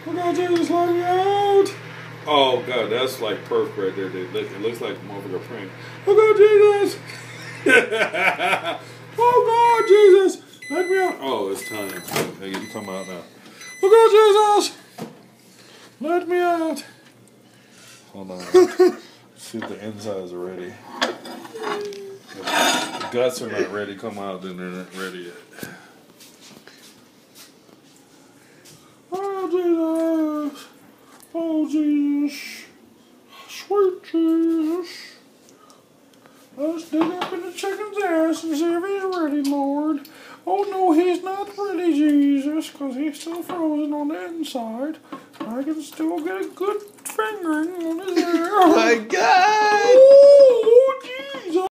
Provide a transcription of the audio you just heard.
Oh God, Jesus, let me out! Oh God, that's like perf right there. It looks like a motherfucker praying. Oh God, Jesus! Oh God, Jesus, let me out! Oh, it's time. Hey, you come out now. Oh God, Jesus, let me out! Hold on. See if the insides are ready. If the guts are not ready, come out, then they're not ready yet. Oh Jesus! Oh Jesus! Sweet Jesus! Let's dig up in the chicken's ass and see if he's ready, Lord. Oh no, he's not ready, Jesus, because he's still frozen on the inside. I can still get a good fingering on his ear. Oh my God! Oh,